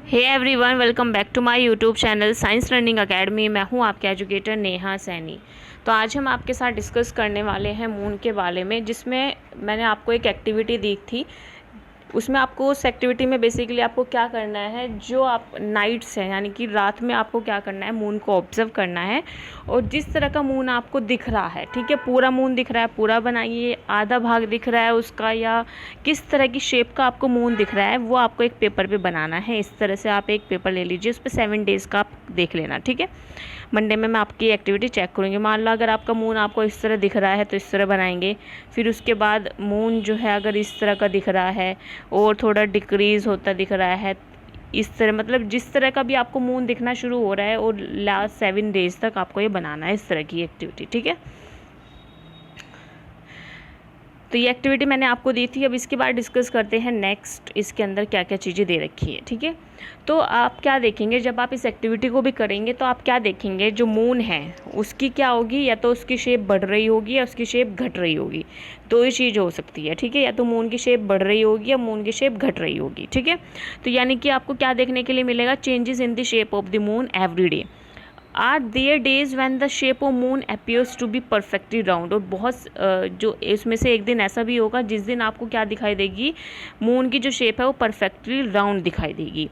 Hey everyone, welcome back to my YouTube channel Science Learning Academy. मैं हूं आपके educator Neha Saini. तो आज हम आपके साथ डिस्कस करने वाले हैं मून के बारे में, जिसमें मैंने आपको एक एक्टिविटी दी थी। उसमें आपको उस एक्टिविटी में बेसिकली आपको क्या करना है, जो आप नाइट्स है यानी कि रात में आपको क्या करना है, मून को ऑब्जर्व करना है। और जिस तरह का मून आपको दिख रहा है, ठीक है, पूरा मून दिख रहा है पूरा बनाइए, आधा भाग दिख रहा है उसका, या किस तरह की शेप का आपको मून दिख रहा है, वो आपको एक पेपर पे बनाना है। इस तरह से आप एक पेपर ले लीजिए, उस पर 7 डेज़ का आप देख लेना, ठीक है। मंडे में मैं आपकी एक्टिविटी चेक करूँगी। मान लो अगर आपका मून आपको इस तरह दिख रहा है तो इस तरह बनाएंगे। फिर उसके बाद मून जो है अगर इस तरह का दिख रहा है और थोड़ा डिक्रीज़ होता दिख रहा है, इस तरह मतलब जिस तरह का भी आपको मून दिखना शुरू हो रहा है, और लास्ट 7 डेज़ तक आपको ये बनाना है, इस तरह की एक्टिविटी, ठीक है। तो ये एक्टिविटी मैंने आपको दी थी। अब इसके बाद डिस्कस करते हैं नेक्स्ट, इसके अंदर क्या क्या चीज़ें दे रखी है, ठीक है। तो आप क्या देखेंगे, जब आप इस एक्टिविटी को भी करेंगे तो आप क्या देखेंगे, जो मून है उसकी क्या होगी, या तो उसकी शेप बढ़ रही होगी या उसकी शेप घट रही होगी। दो ही चीज़ हो सकती है, ठीक है, या तो मून की शेप बढ़ रही होगी या मून की शेप घट रही होगी, ठीक है। तो यानी कि आपको क्या देखने के लिए मिलेगा, changes in the shape of the moon every day. Are there days when the shape of moon appears to be perfectly round. और बहुत जो इसमें से एक दिन ऐसा भी होगा जिस दिन आपको क्या दिखाई देगी, मून की जो शेप है वो परफेक्टली राउंड दिखाई देगी।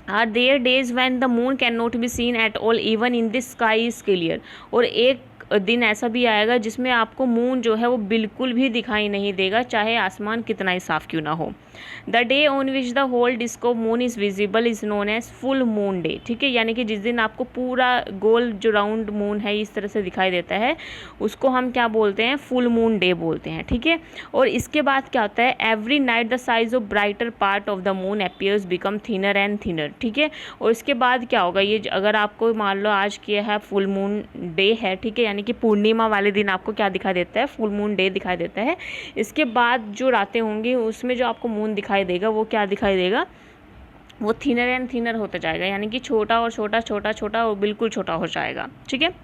Are there days when the moon can not be seen at all even in the sky is clear. और एक दिन ऐसा भी आएगा जिसमें आपको मून जो है वो बिल्कुल भी दिखाई नहीं देगा, चाहे आसमान कितना ही साफ क्यों ना हो। The day on which the whole disc of moon is visible is known as full moon day, ठीक है। यानी कि जिस दिन आपको पूरा गोल जो राउंड मून है इस तरह से दिखाई देता है, उसको हम क्या बोलते हैं, फुल मून डे बोलते हैं, ठीक है। और इसके बाद क्या होता है, every night the size of brighter part of the moon appears become thinner and thinner, ठीक है। और इसके बाद क्या होगा, ये अगर आपको मान लो आज किया है फुल मून डे है, ठीक है, यानी कि पूर्णिमा वाले दिन आपको क्या दिखाई देता है, फुल मून डे दिखाई देता है। इसके बाद जो रातें होंगी उसमें जो आपको मून दिखाई देगा वो क्या दिखाई देगा, वो थिनर एंड थिनर होता जाएगा, यानी कि छोटा और छोटा, छोटा छोटा और बिल्कुल छोटा हो जाएगा, ठीक है।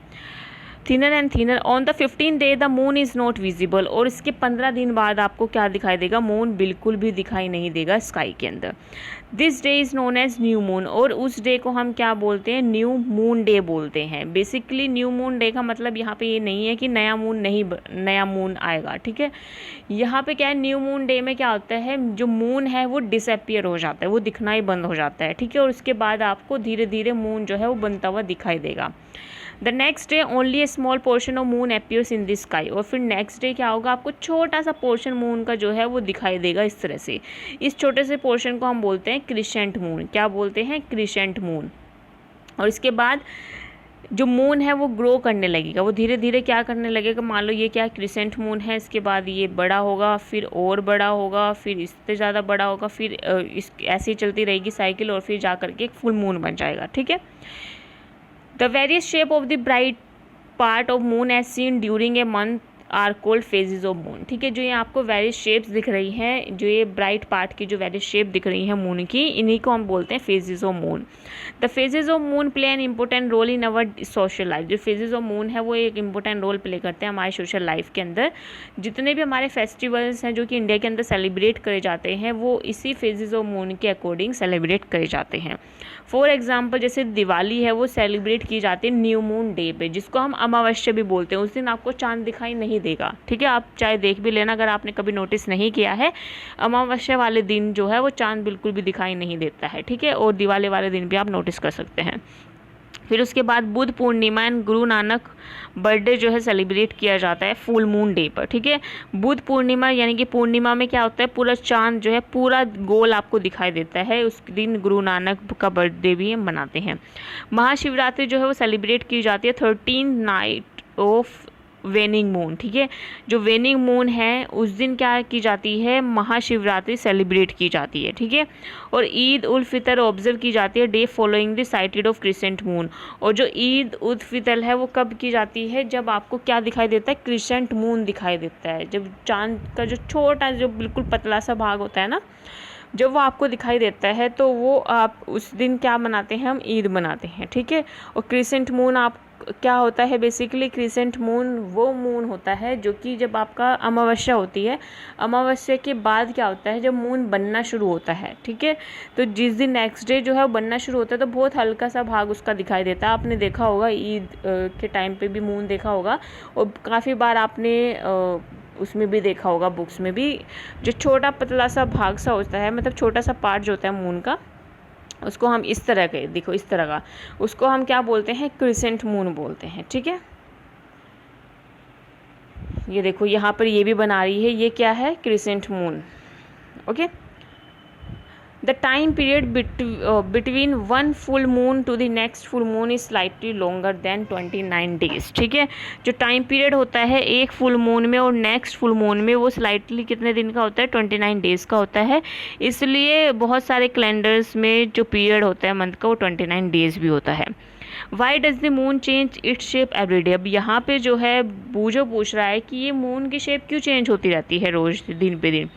Thinner and thinner on the 15th day the moon is not visible. और इसके 15 दिन बाद आपको क्या दिखाई देगा, मून बिल्कुल भी दिखाई नहीं देगा स्काई के अंदर। This day is known as new moon. और उस डे को हम क्या बोलते हैं, न्यू मून डे बोलते हैं। बेसिकली न्यू मून डे का मतलब यहाँ पे ये नहीं है कि नया मून आएगा, ठीक है। यहाँ पे क्या है, न्यू मून डे में क्या होता है, जो मून है वो डिसअपियर हो जाता है, वो दिखना ही बंद हो जाता है, ठीक है। और उसके बाद आपको धीरे धीरे मून जो है वो बनता हुआ दिखाई देगा। The next day only A small portion of moon appears in the sky. और फिर नेक्स्ट डे क्या होगा, आपको छोटा सा पोर्शन मून का जो है वो दिखाई देगा इस तरह से। इस छोटे से पोर्शन को हम बोलते हैं क्रिसेंट मून। क्या बोलते हैं, क्रिसेंट मून। और इसके बाद जो मून है वो ग्रो करने लगेगा, वो धीरे धीरे क्या करने लगेगा, मान लो ये क्या क्रिसेंट मून है, इसके बाद ये बड़ा होगा, फिर और बड़ा होगा, फिर इससे ज़्यादा बड़ा होगा, फिर इस ऐसे ही चलती रहेगी साइकिल, और फिर जा करके एक फुल मून बन जाएगा, ठीक है। The various shape of the bright part of moon as seen during a month are called phases of moon, ठीक है। जो ये आपको वेरियस शेप्स दिख रही हैं, जो ये ब्राइट पार्ट की जो वेरियस शेप दिख रही है मून की, इन्हीं को हम बोलते हैं phases of moon. The phases of moon play an important role in our social life. जो फेजेज ऑफ मून है वो एक इंपॉर्टेंट रोल प्ले करते हैं हमारे सोशल लाइफ के अंदर। जितने भी हमारे फेस्टिवल्स हैं जो कि इंडिया के अंदर सेलिब्रेट करे जाते हैं, वो इसी फेजेज ऑफ मून के अकॉर्डिंग सेलिब्रेट करे जाते हैं। फॉर एग्जाम्पल जैसे दिवाली है, वो सेलिब्रेट की जाती है न्यू मून डे पे, जिसको हम अमावस्या भी बोलते हैं। उस दिन आपको चांद दिखाई नहीं देगा, ठीक है। आप चाहे देख भी लेना, अगर आपने कभी नोटिस नहीं किया है, अमावस्या वाले दिन जो है वो चांद बिल्कुल भी दिखाई नहीं देता है, ठीक है। और दिवाली वाले दिन भी आप नोटिस कर सकते हैं। फिर उसके बाद बुद्ध पूर्णिमा एंड गुरु नानक बर्थडे जो है सेलिब्रेट किया जाता है फुल मून डे पर, ठीक है। बुद्ध पूर्णिमा यानी कि पूर्णिमा में क्या होता है, पूरा चांद जो है पूरा गोल आपको दिखाई देता है। उस दिन गुरु नानक का बर्थडे भी हम मनाते हैं। महाशिवरात्रि जो है वो सेलिब्रेट की जाती है 13th नाइट ऑफ वेनिंग मून, ठीक है। जो वेनिंग मून है उस दिन क्या की जाती है, महाशिवरात्रि सेलिब्रेट की जाती है, ठीक है। और ईद उल फितर ऑब्जर्व की जाती है day following the sighted of crescent moon. और जो ईद उल फितर है वो कब की जाती है, जब आपको क्या दिखाई देता है, क्रिसेंट मून दिखाई देता है। जब चांद का जो छोटा जो बिल्कुल पतला सा भाग होता है ना, जब वो आपको दिखाई देता है तो वो आप उस दिन क्या मनाते हैं, हम ईद मनाते हैं, ठीक है। और क्रिसेंट मून आप क्या होता है, बेसिकली क्रिसेंट मून वो मून होता है जो कि जब आपका अमावस्या होती है, अमावस्या के बाद क्या होता है, जब मून बनना शुरू होता है, ठीक है। तो जिस दिन नेक्स्ट डे जो है वो बनना शुरू होता है तो बहुत हल्का सा भाग उसका दिखाई देता है। आपने देखा होगा ईद के टाइम पे भी मून देखा होगा, और काफ़ी बार आपने उसमें भी देखा होगा, बुक्स में भी, जो छोटा पतला सा भाग सा होता है, मतलब छोटा सा पार्ट जो होता है मून का, उसको हम इस तरह के, देखो इस तरह का, उसको हम क्या बोलते हैं, क्रिसेंट मून बोलते हैं, ठीक है। ये देखो यहाँ पर ये भी बना रही है, ये क्या है, crescent moon, okay. The time period between one full moon to the next full moon is slightly longer than 29 days, ठीक है। जो टाइम पीरियड होता है एक फुल मून में और नेक्स्ट फुल मून में, वो स्लाइटली कितने दिन का होता है, 29 डेज का होता है। इसलिए बहुत सारे कैलेंडर्स में जो पीरियड होता है मंथ का, वो 29 डेज भी होता है। Why does the moon change its shape every day. अब यहाँ पे जो है बूझो पूछ रहा है कि ये मून की शेप क्यों चेंज होती रहती है रोज़, दिन पे दिन।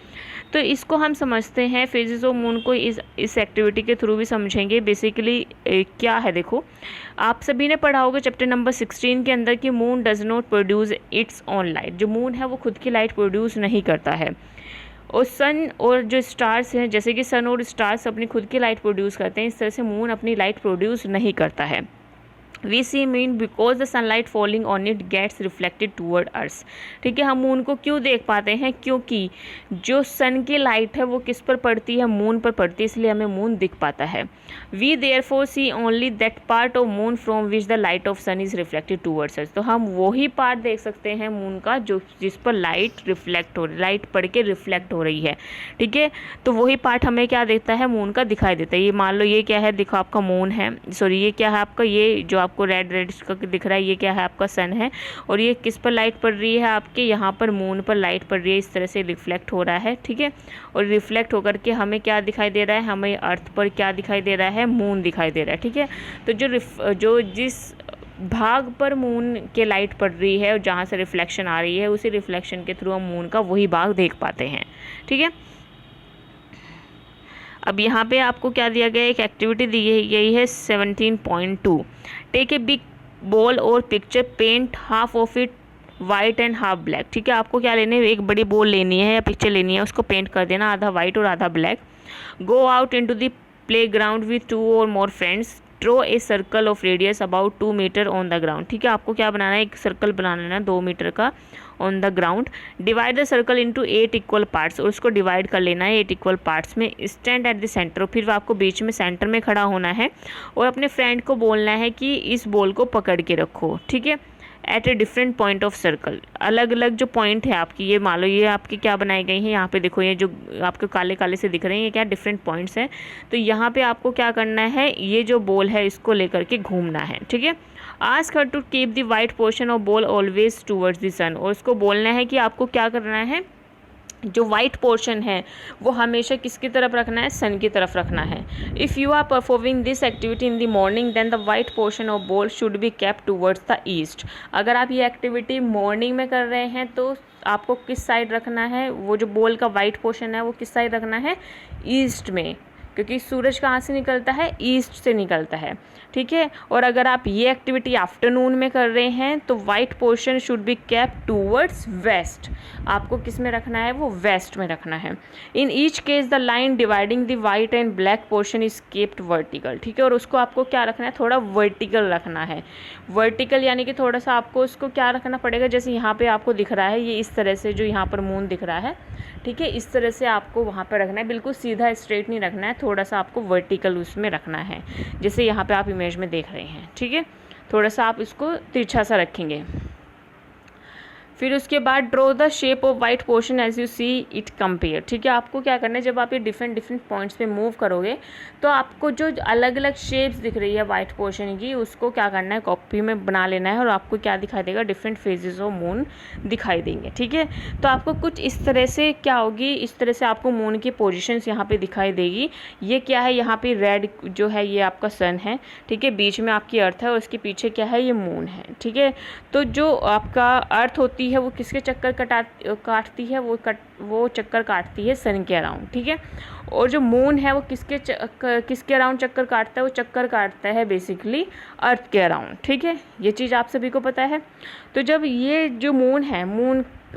तो इसको हम समझते हैं, फेजेस ऑफ मून को इस एक्टिविटी के थ्रू भी समझेंगे। बेसिकली क्या है, देखो आप सभी ने पढ़ा होगा चैप्टर नंबर 16 के अंदर कि moon does not produce its own light. जो मून है वो खुद की लाइट प्रोड्यूस नहीं करता है। और सन और जो स्टार्स हैं, जैसे कि सन और स्टार्स अपनी खुद की लाइट प्रोड्यूस करते हैं, इस तरह से मून अपनी लाइट प्रोड्यूस नहीं करता है। We see moon because the sunlight falling on it gets reflected toward earth, ठीक है। हम मून को क्यों देख पाते हैं, क्योंकि जो सन की लाइट है वो किस पर पड़ती है, मून पर पड़ती है, इसलिए हमें मून दिख पाता है। We therefore see only that part of moon from which the light of sun is reflected towards earth. तो हम वही पार्ट देख सकते हैं मून का जो जिस पर लाइट रिफ्लेक्ट हो रही, लाइट पड़ के रिफ्लेक्ट हो रही है, ठीक है। तो वही पार्ट हमें क्या देखता है, मून का दिखाई देता है। ये मान लो ये क्या है, देखो आपका मून है, सॉरी ये क्या है आपका, ये जो आपको रेड रेड का दिख रहा है, ये क्या है आपका सन है। और ये किस पर लाइट पड़ रही है, आपके यहाँ पर मून पर लाइट पड़ रही है, इस तरह से रिफ्लेक्ट हो रहा है, ठीक है। और रिफ्लेक्ट होकर के हमें क्या दिखाई दे रहा है, हमें अर्थ पर क्या दिखाई दे रहा है, मून दिखाई दे रहा है, ठीक है। तो जो जिस भाग पर मून के लाइट पड़ रही है और जहाँ से रिफ्लेक्शन आ रही है, उसी रिफ्लेक्शन के थ्रू हम मून का वही भाग देख पाते हैं, ठीक है। अब यहाँ पे आपको क्या दिया गया है, एक एक्टिविटी दी गई है 17.2। टेक ए बिग बॉल और picture, paint half of it white and half black, ठीक है। आपको क्या लेने है, एक बड़ी बॉल लेनी है या पिक्चर लेनी है, उसको पेंट कर देना, आधा वाइट और आधा black. Go out into the playground with 2 और more friends, draw a circle of radius about 2 metre on the ground, ठीक है। आपको क्या बनाना है, एक सर्कल बनाना है 2 मीटर का on the ground. Divide the circle into 8 equal parts, और उसको डिवाइड कर लेना है 8 इक्वल पार्ट्स में। स्टैंड एट द सेंटर, फिर आपको बीच में सेंटर में खड़ा होना है और अपने फ्रेंड को बोलना है कि इस बॉल को पकड़ के रखो, ठीक है। At a different point of circle, अलग अलग जो पॉइंट है आपकी, ये मान लो ये आपकी क्या बनाई गई है, यहाँ पे देखो ये जो आपको काले काले से दिख रहे हैं, ये क्या डिफरेंट पॉइंट्स हैं। तो यहाँ पे आपको क्या करना है, ये जो बॉल है इसको लेकर के घूमना है, ठीक है। Ask her to keep the white portion of ball always towards the sun, और उसको बोलना है कि आपको क्या करना है, जो वाइट पोर्शन है वो हमेशा किसकी तरफ रखना है, सन की तरफ रखना है। If you are performing this activity in the morning then the white portion of ball should be kept towards the east. अगर आप ये एक्टिविटी मॉर्निंग में कर रहे हैं तो आपको किस साइड रखना है, वो जो बॉल का वाइट पोर्शन है वो किस साइड रखना है, ईस्ट में, क्योंकि सूरज कहाँ से निकलता है, ईस्ट से निकलता है, ठीक है। और अगर आप ये एक्टिविटी आफ्टरनून में कर रहे हैं तो white portion should be kept towards west, आपको किस में रखना है, वो वेस्ट में रखना है। In each case the line dividing the white and black portion is kept vertical, ठीक है। और उसको आपको क्या रखना है, थोड़ा वर्टिकल रखना है। वर्टिकल यानी कि थोड़ा सा आपको उसको क्या रखना पड़ेगा, जैसे यहाँ पे आपको दिख रहा है ये इस तरह से, जो यहाँ पर मून दिख रहा है, ठीक है, इस तरह से आपको वहाँ पर रखना है, बिल्कुल सीधा स्ट्रेट नहीं रखना है, थोड़ा सा आपको वर्टिकल उसमें रखना है, जैसे यहाँ पे आप इमेज में देख रहे हैं, ठीक है। थोड़ा सा आप इसको तिरछा सा रखेंगे। फिर उसके बाद draw the shape of white portion as you see it compare, ठीक है। आपको क्या करना है, जब आप ये डिफरेंट पॉइंट्स पे मूव करोगे तो आपको जो अलग अलग शेप्स दिख रही है वाइट पोर्शन की, उसको क्या करना है, कॉपी में बना लेना है, और आपको क्या दिखाई देगा, डिफरेंट फेजेस ऑफ मून दिखाई देंगे, ठीक है। तो आपको कुछ इस तरह से क्या होगी, इस तरह से आपको मून की पोजिशंस यहाँ पे दिखाई देगी। ये क्या है, यहाँ पे रेड जो है ये आपका सन है, ठीक है, बीच में आपकी अर्थ है और उसके पीछे क्या है, ये मून है, ठीक है। तो जो आपका अर्थ होती होती है वो किसके चक्कर काटती है, वो चक्कर काटती है सन के अराउंड, ठीक है। और जो मून है वो किसके अराउंड चक्कर काटता है, वो चक्कर काटता है बेसिकली अर्थ के अराउंड, ठीक है। ये चीज़ आप सभी को पता है। तो जब ये जो मून है,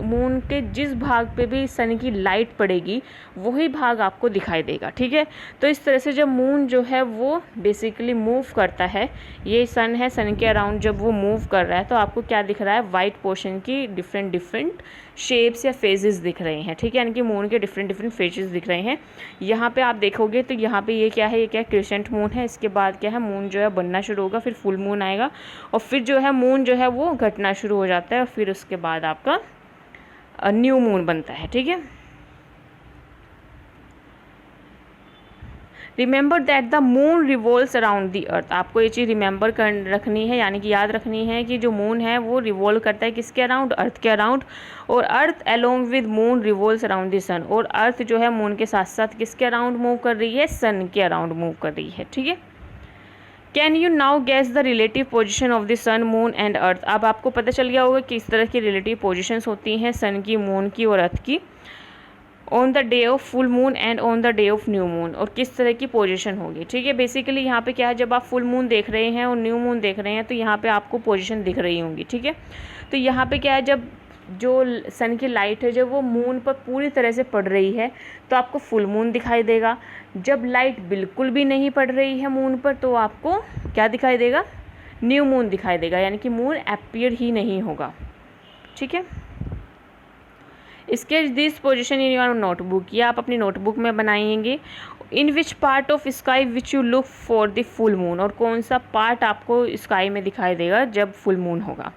मून के जिस भाग पे भी सन की लाइट पड़ेगी वही भाग आपको दिखाई देगा, ठीक है। तो इस तरह से जब मून जो है वो बेसिकली मूव करता है, ये सन है, सन के अराउंड जब वो मूव कर रहा है तो आपको क्या दिख रहा है, वाइट पोर्शन की डिफरेंट शेप्स या फेजेस दिख रहे हैं, ठीक है। यानी कि मून के डिफरेंट फेजेस दिख रहे हैं। यहाँ पे आप देखोगे तो यहाँ पे ये क्या है, ये क्या क्रिसेंट मून है। इसके बाद क्या है, मून जो है बनना शुरू होगा, फिर फुल मून आएगा और फिर जो है मून जो है वो घटना शुरू हो जाता है और फिर उसके बाद आपका न्यू मून बनता है, ठीक है। Remember that the moon revolves around the earth. आपको ये चीज़ रिमेंबर कर रखनी है, यानी कि याद रखनी है कि जो मून है वो रिवॉल्व करता है किसके अराउंड, अर्थ के अराउंड। और earth along with moon revolves around the sun. और अर्थ जो है मून के साथ साथ किसके अराउंड मूव कर रही है, सन के अराउंड मूव कर रही है, ठीक है। Can you now guess the relative position of the sun, moon and earth. अब आपको पता चल गया होगा कि इस तरह की रिलेटिव पोजिशंस होती हैं सन की, मून की और अर्थ की, on the day of full moon and on the day of new moon, और किस तरह की पोजीशन होगी, ठीक है। बेसिकली यहाँ पे क्या है, जब आप फुल मून देख रहे हैं और न्यू मून देख रहे हैं तो यहाँ पे आपको पोजीशन दिख रही होंगी, ठीक है। तो यहाँ पे क्या है, जब जो सन की लाइट है जब वो मून पर पूरी तरह से पड़ रही है तो आपको फुल मून दिखाई देगा। जब लाइट बिल्कुल भी नहीं पड़ रही है मून पर तो आपको क्या दिखाई देगा, न्यू मून दिखाई देगा, यानी कि मून अपीयर ही नहीं होगा, ठीक है। Sketch this position in your notebook, ये आप अपनी नोटबुक में बनाएंगे। In which part of sky which you look for the full moon, और कौन सा पार्ट आपको स्काई में दिखाई देगा जब फुल मून होगा।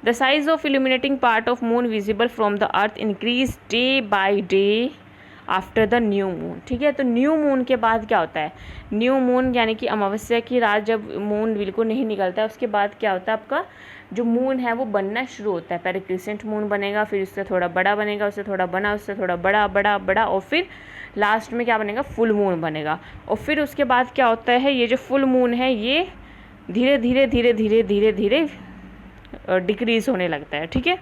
The size of illuminating part of moon visible from the earth increase day by day after the new moon, ठीक है। तो न्यू मून के बाद क्या होता है, न्यू मून यानी कि अमावस्या की रात जब मून बिल्कुल नहीं निकलता है उसके बाद क्या होता है, आपका जो मून है वो बनना शुरू होता है। पहले क्रिसेंट मून बनेगा, फिर उससे थोड़ा बड़ा बनेगा, उससे थोड़ा बना, उससे थोड़ा बड़ा बड़ा बड़ा, और फिर लास्ट में क्या बनेगा, फुल मून बनेगा। और फिर उसके बाद क्या होता है, ये जो फुल मून है ये धीरे धीरे धीरे धीरे धीरे धीरे डिक्रीज होने लगता है, ठीक है।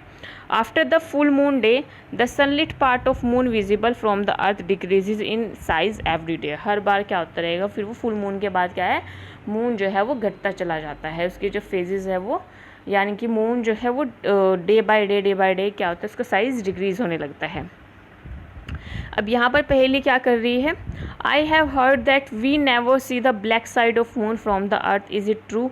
After the full moon day the sunlit part of moon visible from the earth decreases in size every day. हर बार क्या होता रहेगा, फिर वो फुल मून के बाद क्या है, मून जो है वो घटता चला जाता है, उसके जो फेजेस है वो, यानी कि मून जो है वो डे बाय डे क्या होता है, उसका साइज डिक्रीज होने लगता है। अब यहाँ पर पहेली क्या कर रही है, I have heard that we never see the black side of moon from the earth, is it true.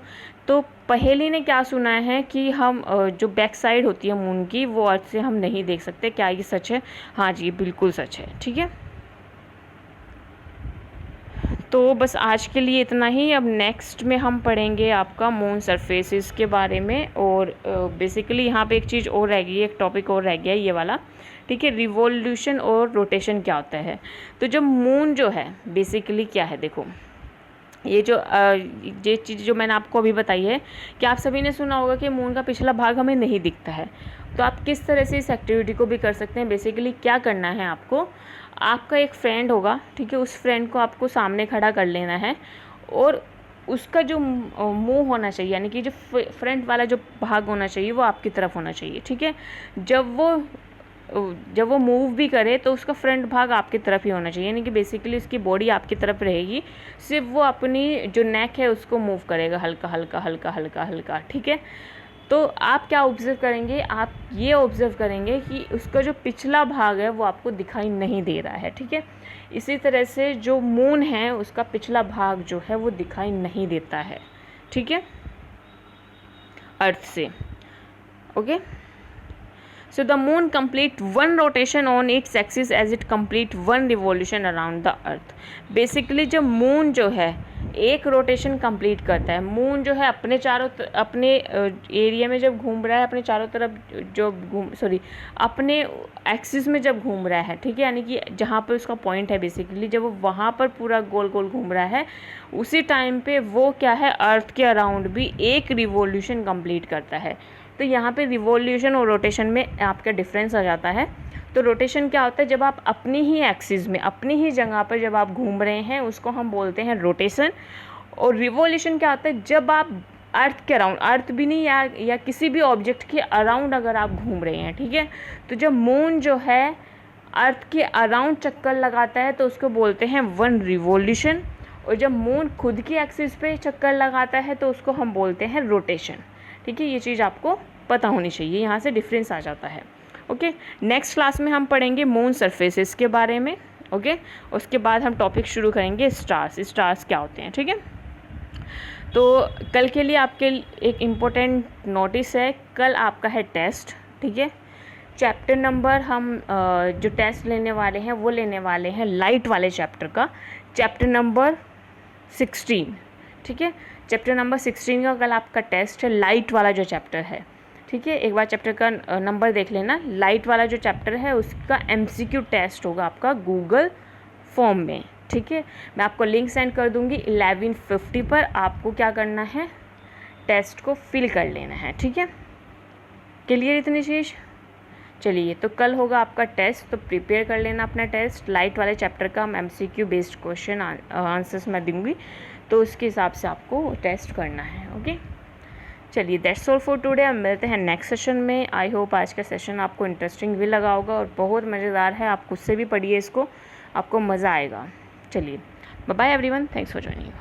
तो पहेली ने क्या सुना है कि हम जो बैक साइड होती है मून की वो अर्थ से हम नहीं देख सकते, क्या ये सच है। हाँ जी, बिल्कुल सच है, ठीक है। तो बस आज के लिए इतना ही। अब नेक्स्ट में हम पढ़ेंगे आपका मून सरफेसेस के बारे में, और बेसिकली यहाँ पे एक चीज़ और रह गई है, एक टॉपिक और रह गया है ये वाला, ठीक है। रिवॉल्यूशन और रोटेशन क्या होता है। तो जो मून जो है बेसिकली क्या है, देखो ये चीज़ जो मैंने आपको अभी बताई है कि आप सभी ने सुना होगा कि मून का पिछला भाग हमें नहीं दिखता है। तो आप किस तरह से इस एक्टिविटी को भी कर सकते हैं। बेसिकली क्या करना है आपको, आपका एक फ्रेंड होगा, ठीक है, उस फ्रेंड को आपको सामने खड़ा कर लेना है और उसका जो मुंह होना चाहिए, यानी कि जो फ्रंट वाला जो भाग होना चाहिए वो आपकी तरफ होना चाहिए, ठीक है। जब वो मूव भी करे तो उसका फ्रंट भाग आपकी तरफ ही होना चाहिए, यानी कि बेसिकली उसकी बॉडी आपकी तरफ रहेगी, सिर्फ वो अपनी जो नेक है उसको मूव करेगा हल्का हल्का हल्का हल्का हल्का, ठीक है। तो आप क्या ऑब्जर्व करेंगे, आप ये ऑब्जर्व करेंगे कि उसका जो पिछला भाग है वो आपको दिखाई नहीं दे रहा है, ठीक है। इसी तरह से जो मून है उसका पिछला भाग जो है वो दिखाई नहीं देता है, ठीक है, अर्थ से। Okay, so the moon complete one rotation on its axis as it complete one revolution around the earth। Basically जब मून जो है एक रोटेशन कंप्लीट करता है, मून जो है अपने एरिया में जब घूम रहा है, अपने चारों तरफ अपने एक्सिस में जब घूम रहा है, ठीक है, यानी कि जहाँ पर उसका पॉइंट है बेसिकली जब वो वहाँ पर पूरा गोल गोल घूम रहा है, उसी टाइम पे वो क्या है, अर्थ के अराउंड भी एक रिवॉल्यूशन कंप्लीट करता है। तो यहाँ पे रिवॉल्यूशन और रोटेशन में आपका डिफरेंस आ जाता है। तो रोटेशन क्या होता है, जब आप अपनी ही एक्सिस में अपनी ही जगह पर जब आप घूम रहे हैं उसको हम बोलते हैं रोटेशन। और रिवॉल्यूशन क्या होता है, जब आप अर्थ के अराउंड, अर्थ भी नहीं या किसी भी ऑब्जेक्ट के अराउंड अगर आप घूम रहे हैं, ठीक है, तो जब मून जो है अर्थ के अराउंड चक्कर लगाता है तो उसको बोलते हैं 1 रिवॉल्यूशन, और जब मून खुद की एक्सिस पे चक्कर लगाता है तो उसको हम बोलते हैं रोटेशन। ठीक है, ये चीज़ आपको पता होनी चाहिए, यहाँ से डिफरेंस आ जाता है। ओके, नेक्स्ट क्लास में हम पढ़ेंगे मून सरफेसेस के बारे में। ओके, उसके बाद हम टॉपिक शुरू करेंगे स्टार्स, स्टार्स क्या होते हैं। ठीक है, तो कल के लिए आपके एक इम्पोर्टेंट नोटिस है, कल आपका है टेस्ट। ठीक है, चैप्टर नंबर हम जो टेस्ट लेने वाले हैं वो लेने वाले हैं लाइट वाले चैप्टर का, चैप्टर नंबर 16। ठीक है, चैप्टर नंबर 16 का कल आपका टेस्ट है, लाइट वाला जो चैप्टर है। ठीक है, एक बार चैप्टर का नंबर देख लेना, लाइट वाला जो चैप्टर है उसका MCQ टेस्ट होगा आपका गूगल फॉर्म में। ठीक है, मैं आपको लिंक सेंड कर दूंगी 11:50 पर, आपको क्या करना है, टेस्ट को फिल कर लेना है। ठीक है, क्लियर इतनी चीज़। चलिए, तो कल होगा आपका टेस्ट, तो प्रिपेयर कर लेना अपना टेस्ट। लाइट वाले चैप्टर का हम MCQ बेस्ड क्वेश्चन आंसर्स मैं दूंगी, तो उसके हिसाब से आपको टेस्ट करना है। ओके, चलिए, दैट्स ऑल फॉर टुडे। हम मिलते हैं नेक्स्ट सेशन में। आई होप आज का सेशन आपको इंटरेस्टिंग भी लगा होगा और बहुत मज़ेदार है, आप खुद से भी पढ़िए इसको, आपको मज़ा आएगा। चलिए, bye bye everyone, thanks for joining.